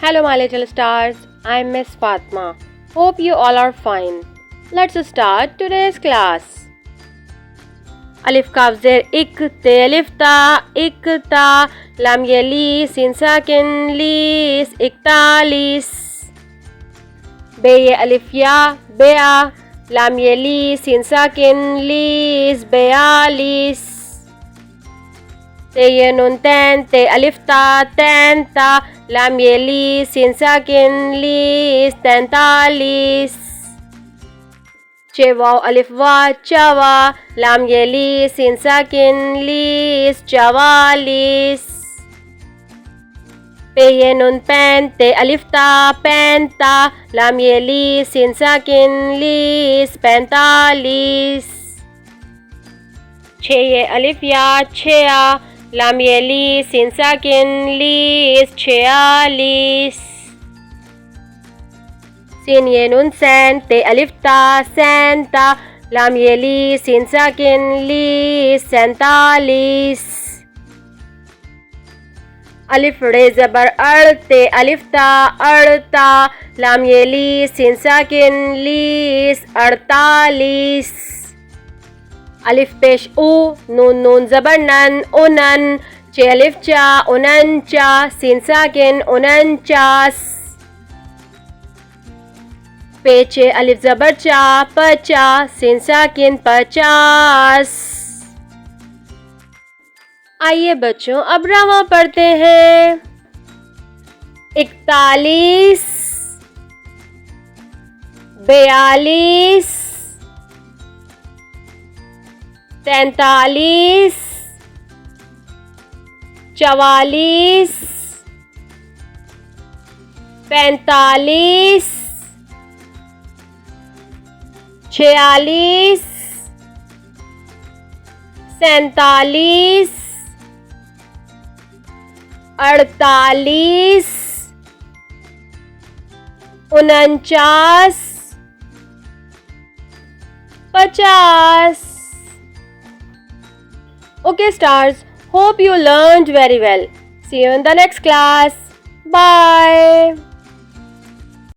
Hello my little stars, I'm Miss Fatma. Hope you all are fine. Let's start today's class. Alif kaf zer ik te alif ta lam ye li sin sakin lis iktalis. Be ye alif ya bea lam ye li sin sakin lis bealis. Te ye nun ten te alif ta tenta lam ye li sin sakin lis tentalis. Che waw alif wa chawa lam ye li sin sakin lis chawalis. Pe ye nun pen te alif ta penta lam ye li sin sakin lis pentalis. Che ye alif ya chea lam ye li sin sakin lis chealis. Sin ye nun sen te alif ta senta lam ye li sin sakin lis sentalis. Alif re zabar te alif ta arta lam ye li sin sakin lis artalis. Alif pesh u nun zabar nan unan che alif cha unancha sin sakin unanchas. Peche alif zabar cha pacha sin sakin pachas. आइए बच्चों अब रामा पढ़ते हैं। 41 42 43 44 45 46 47 48 49 50. Okay stars, hope you learned very well. See you in the next class. Bye.